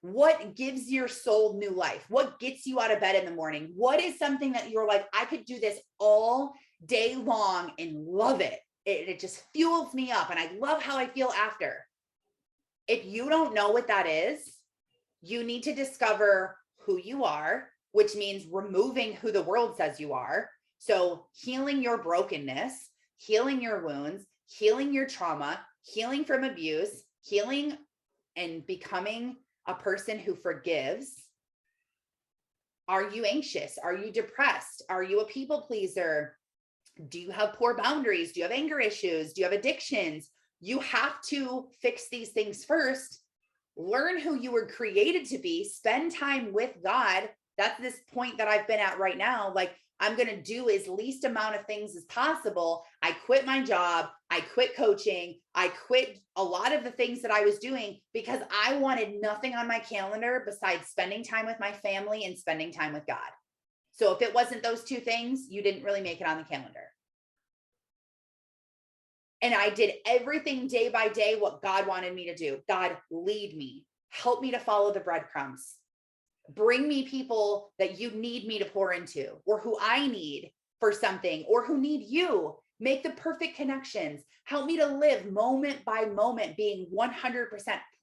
A: What gives your soul new life? What gets you out of bed in the morning? What is something that you're like, I could do this all day long and love it. It just fuels me up and I love how I feel after. If you don't know what that is, You need to discover who you are, which means removing who the world says you are. So healing your brokenness, healing your wounds, healing your trauma, healing from abuse, healing and becoming a person who forgives. Are you anxious? Are you depressed? Are you a people pleaser? Do you have poor boundaries? Do you have anger issues? Do you have addictions? You have to fix these things first. Learn who you were created to be. Spend time with God. That's this point that I've been at right now. Like, I'm going to do as least amount of things as possible. I quit my job. I quit coaching. I quit a lot of the things that I was doing because I wanted nothing on my calendar besides spending time with my family and spending time with God. So if it wasn't those two things, you didn't really make it on the calendar. And I did everything day by day, what God wanted me to do. God, lead me, help me to follow the breadcrumbs. Bring me people that you need me to pour into, or who I need for something, or who need you. Make the perfect connections. Help me to live moment by moment, being 100%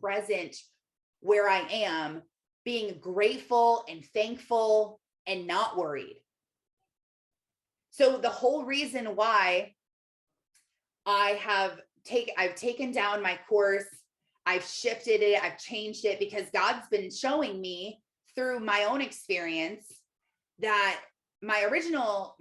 A: present where I am, being grateful and thankful and not worried. So the whole reason why I've taken down my course, I've shifted it, I've changed it, because God's been showing me through my own experience that my original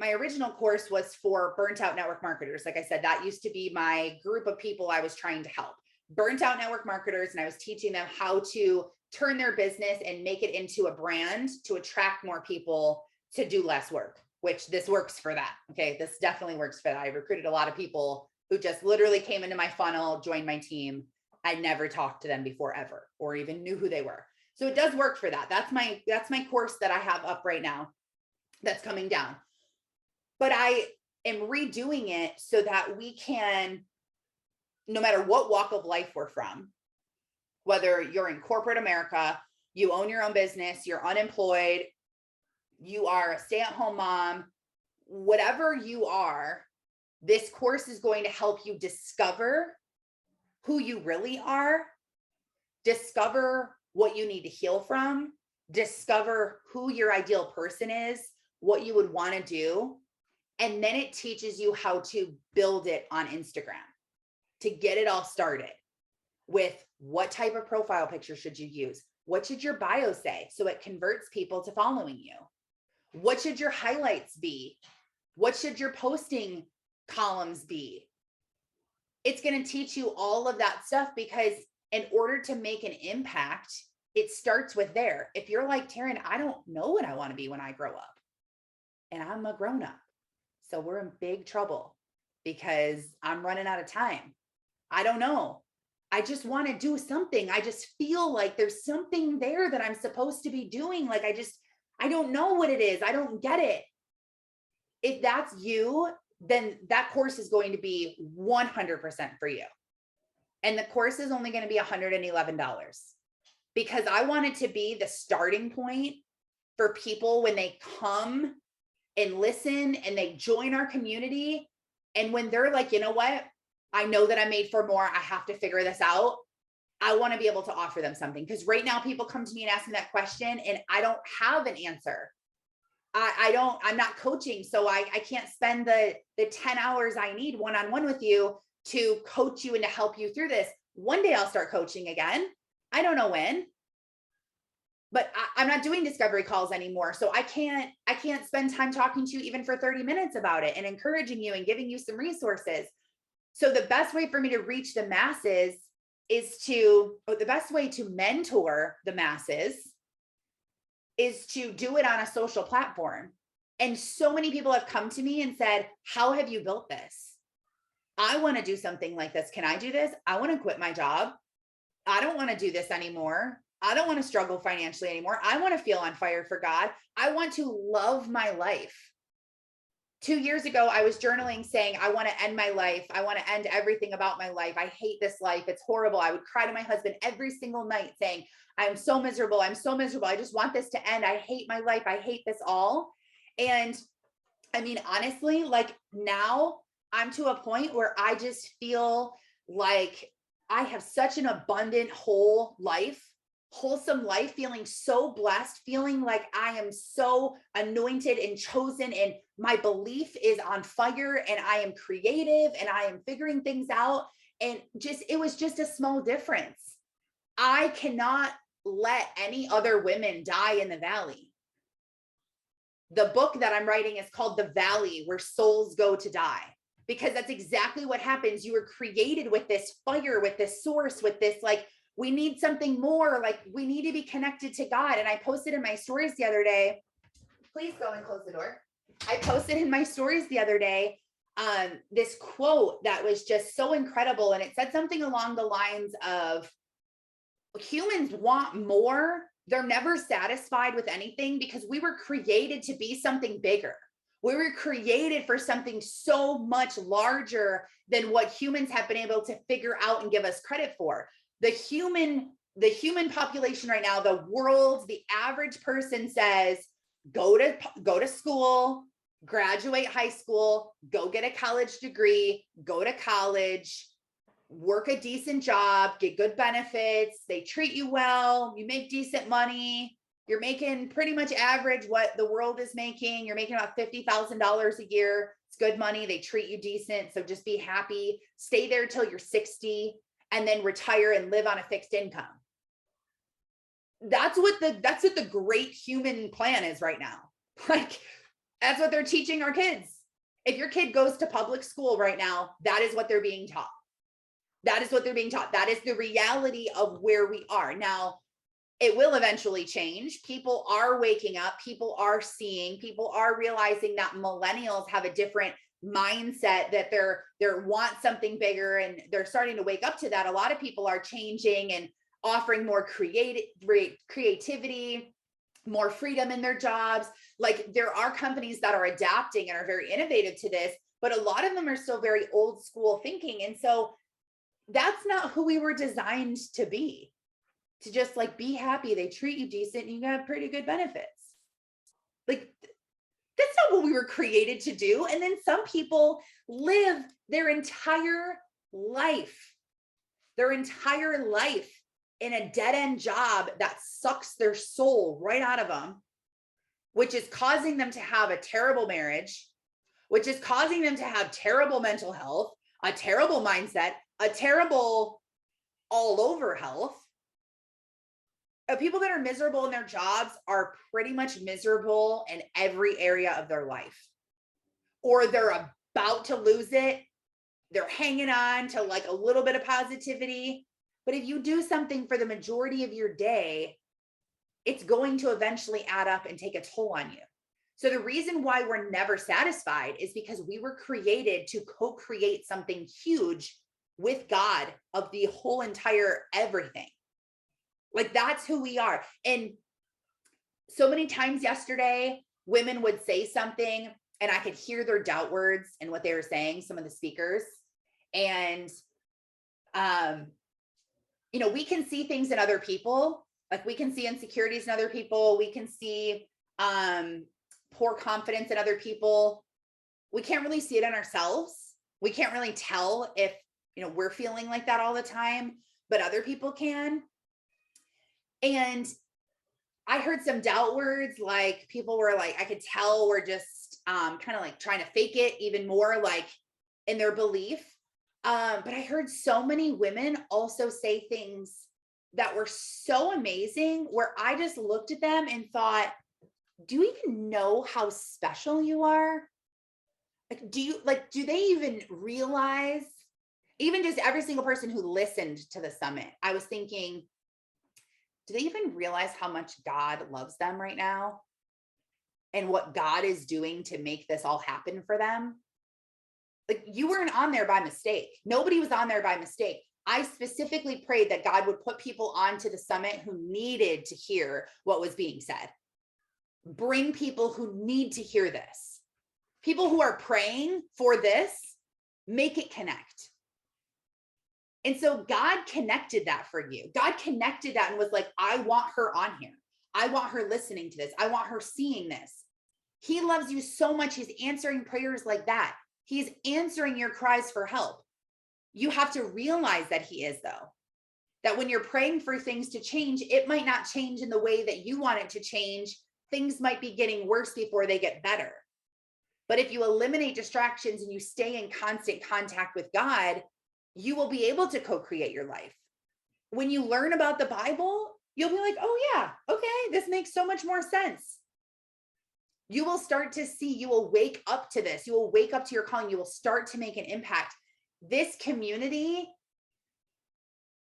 A: course was for burnt out network marketers. Like I said, that used to be my group of people I was trying to help. Burnt out network marketers, and I was teaching them how to turn their business and make it into a brand to attract more people to do less work, which this works for that. Okay, this definitely works for that. I recruited a lot of people who just literally came into my funnel, joined my team. I never talked to them before ever, or even knew who they were. So it does work for that. That's my course that I have up right now that's coming down. But I am redoing it so that we can, no matter what walk of life we're from, whether you're in corporate America, you own your own business, you're unemployed, you are a stay-at-home mom, whatever you are, this course is going to help you discover who you really are, discover what you need to heal from, discover who your ideal person is, what you would want to do. And then it teaches you how to build it on Instagram, to get it all started with what type of profile picture should you use? What should your bio say so it converts people to following you? What should your highlights be? What should your posting columns be? It's going to teach you all of that stuff, because in order to make an impact, it starts with there. If you're like, Taryn, I don't know what I want to be when I grow up, and I'm a grown up, so we're in big trouble because I'm running out of time. I don't know. I just want to do something. I just feel like there's something there that I'm supposed to be doing. Like, I don't know what it is. I don't get it. If that's you, then that course is going to be 100% for you. And the course is only going to be $111, because I want it to be the starting point for people when they come and listen and they join our community. And when they're like, you know what, I know that I'm made for more. I have to figure this out. I want to be able to offer them something, because right now people come to me and ask me that question and I don't have an answer. I'm not coaching. So I can't spend the 10 hours I need one-on-one with you to coach you and to help you through this. One day I'll start coaching again. I don't know when, but I'm not doing discovery calls anymore. So I can't spend time talking to you even for 30 minutes about it and encouraging you and giving you some resources. So the best way for me to reach the masses the best way to mentor the masses is to do it on a social platform. And so many people have come to me and said, how have you built this? I want to do something like this. Can I do this? I want to quit my job. I don't want to do this anymore. I don't want to struggle financially anymore. I want to feel on fire for God. I want to love my life. 2 years ago, I was journaling saying, I want to end my life. I want to end everything about my life. I hate this life. It's horrible. I would cry to my husband every single night saying, I'm so miserable. I'm so miserable. I just want this to end. I hate my life. I hate this all. And I mean, honestly, like now I'm to a point where I just feel like I have such an abundant whole life wholesome life, feeling so blessed, feeling like I am so anointed and chosen, and my belief is on fire, and I am creative and I am figuring things out. And it was just a small difference. I cannot let any other women die in the valley. The book that I'm writing is called The Valley Where Souls Go to Die, because that's exactly what happens. You were created with this fire, with this source, with this, like, we need something more, like we need to be connected to God. And I posted in my stories the other day, please go and close the door. I posted in my stories the other day this quote that was just so incredible. And it said something along the lines of, humans want more. They're never satisfied with anything because we were created to be something bigger. We were created for something so much larger than what humans have been able to figure out and give us credit for. The human population right now, the world, the average person says, go to school, graduate high school, go get a college degree, go to college, work a decent job, get good benefits, they treat you well, you make decent money, you're making pretty much average what the world is making, you're making about $50,000 a year, it's good money, they treat you decent, so just be happy, stay there till you're 60, and then retire and live on a fixed income. That's what the great human plan is right now. Like, that's what they're teaching our kids. If your kid goes to public school right now, that is what they're being taught. That is what they're being taught. That is the reality of where we are. Now, it will eventually change. People are waking up. People are seeing, people are realizing that millennials have a different mindset, that they're want something bigger, and they're starting to wake up to that. A lot of people are changing and offering more creativity, more freedom in their jobs. Like, there are companies that are adapting and are very innovative to this, but a lot of them are still very old school thinking. And so that's not who we were designed to be, to just like be happy, they treat you decent, and you have pretty good benefits. Like, that's not what we were created to do. And then some people live their entire life in a dead-end job that sucks their soul right out of them, which is causing them to have a terrible marriage, which is causing them to have terrible mental health, a terrible mindset, a terrible all over health. People that are miserable in their jobs are pretty much miserable in every area of their life, or they're about to lose it. They're hanging on to like a little bit of positivity. But if you do something for the majority of your day, it's going to eventually add up and take a toll on you. So the reason why we're never satisfied is because we were created to co-create something huge with God, of the whole entire everything. Like, that's who we are. And so many times yesterday, women would say something and I could hear their doubt words and what they were saying, some of the speakers. And, we can see things in other people. Like, we can see insecurities in other people. We can see poor confidence in other people. We can't really see it in ourselves. We can't really tell if, we're feeling like that all the time, but other people can. And I heard some doubt words, like people were like, I could tell we're just kind of like trying to fake it even more, like in their belief. But I heard so many women also say things that were so amazing, where I just looked at them and thought, do you even know how special you are? Do they even realize, even just every single person who listened to the summit, I was thinking, do they even realize how much God loves them right now and what God is doing to make this all happen for them? Like, you weren't on there by mistake. Nobody was on there by mistake. I specifically prayed that God would put people onto the summit who needed to hear what was being said. Bring people who need to hear this. People who are praying for this, make it connect. And so God connected that for you. God connected that and was like, I want her on here. I want her listening to this. I want her seeing this. He loves you so much. He's answering prayers like that. He's answering your cries for help. You have to realize that he is, though. that when you're praying for things to change, it might not change in the way that you want it to change. Things might be getting worse before they get better. But if you eliminate distractions and you stay in constant contact with God, you will be able to co-create your life. When you learn about the Bible, you'll be like, oh yeah, okay, this makes so much more sense. You will start to see, you will wake up to this. You will wake up to your calling. You will start to make an impact. This community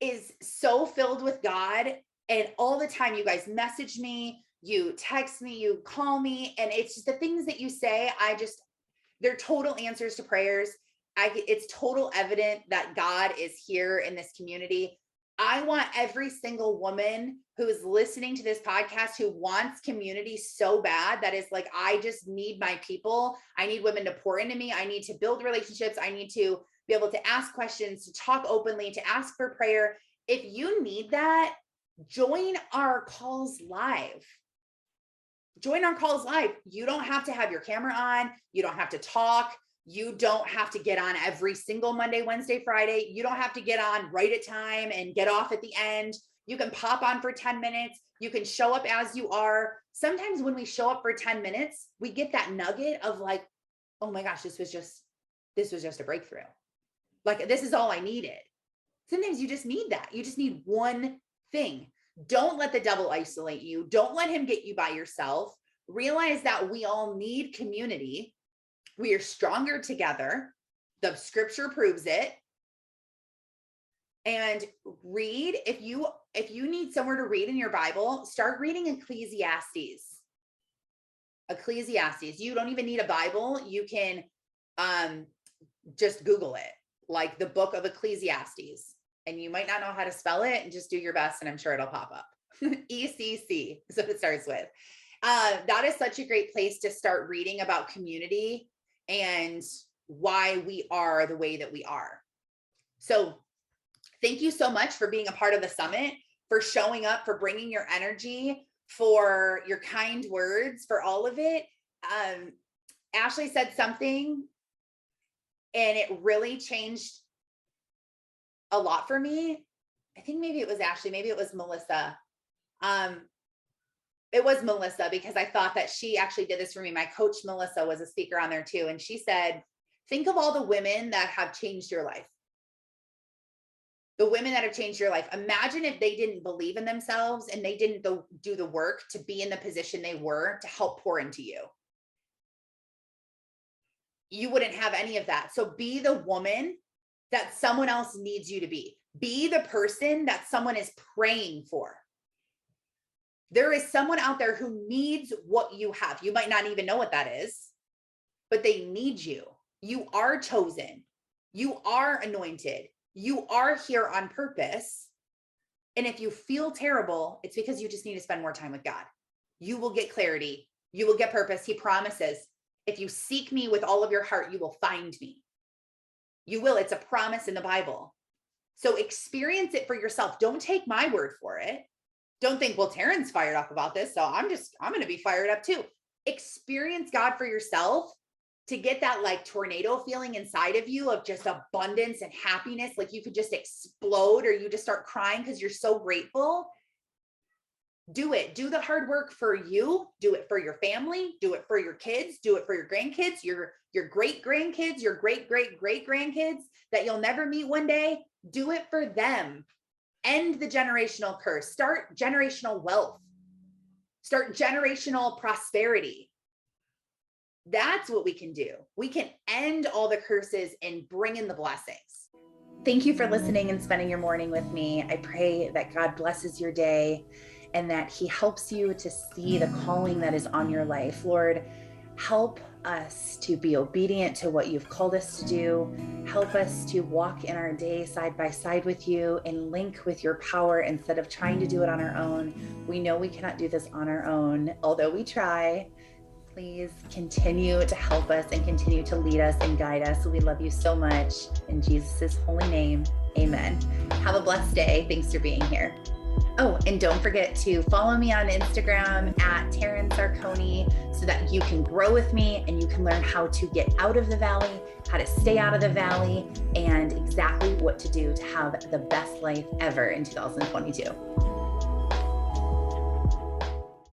A: is so filled with God, and all the time you guys message me, you text me, you call me, and it's just the things that you say, they're total answers to prayers. It's total evident that God is here in this community. I want every single woman who is listening to this podcast who wants community so bad, that is like, I just need my people. I need women to pour into me. I need to build relationships. I need to be able to ask questions, to talk openly, to ask for prayer. If you need that, join our calls live. Join our calls live. You don't have to have your camera on. You don't have to talk. You don't have to get on every single Monday, Wednesday, Friday. You don't have to get on right at time and get off at the end. You can pop on for 10 minutes. You can show up as you are. Sometimes when we show up for 10 minutes, we get that nugget of like, oh my gosh, this was just a breakthrough. Like, this is all I needed. Sometimes you just need that. You just need one thing. Don't let the devil isolate you. Don't let him get you by yourself. Realize that we all need community. We are stronger together. The scripture proves it. And read, if you need somewhere to read in your Bible, start reading Ecclesiastes. Ecclesiastes. You don't even need a Bible. You can just Google it, like the book of Ecclesiastes. And you might not know how to spell it, and just do your best, and I'm sure it'll pop up. ECC is what it starts with. That is such a great place to start reading about community and why we are the way that we are. So thank you so much for being a part of the summit, for showing up, for bringing your energy, for your kind words, for all of it. Ashley said something, and it really changed a lot for me. I think maybe it was Ashley, maybe it was Melissa. It was Melissa, because I thought that she actually did this for me. My coach, Melissa, was a speaker on there too. And she said, think of all the women that have changed your life. The women that have changed your life. Imagine if they didn't believe in themselves and they didn't do the work to be in the position they were to help pour into you. You wouldn't have any of that. So be the woman that someone else needs you to be. Be the person that someone is praying for. There is someone out there who needs what you have. You might not even know what that is, but they need you. You are chosen. You are anointed. You are here on purpose. And if you feel terrible, it's because you just need to spend more time with God. You will get clarity. You will get purpose. He promises, if you seek me with all of your heart, you will find me. You will. It's a promise in the Bible. So experience it for yourself. Don't take my word for it. Don't think, well, Taryn's fired up about this, so I'm going to be fired up too. Experience God for yourself to get that like tornado feeling inside of you of just abundance and happiness. Like you could just explode, or you just start crying because you're so grateful. Do it. Do the hard work for you. Do it for your family. Do it for your kids. Do it for your grandkids, your great grandkids, your great grandkids that you'll never meet one day. Do it for them. End the generational curse. Start generational wealth. Start generational prosperity. That's what we can do. We can end all the curses and bring in the blessings. Thank you for listening and spending your morning with me. I pray that God blesses your day and that He helps you to see the calling that is on your life. Lord, help us to be obedient to what you've called us to do. Help us to walk in our day side by side with you and link with your power instead of trying to do it on our own. We know we cannot do this on our own, although we try. Please continue to help us and continue to lead us and guide us. We love you so much. In Jesus' holy name, amen. Have a blessed day. Thanks for being here. Oh, and don't forget to follow me on Instagram at Taryn Sarconi so that you can grow with me and you can learn how to get out of the valley how to stay out of the valley, and exactly what to do to have the best life ever in 2022.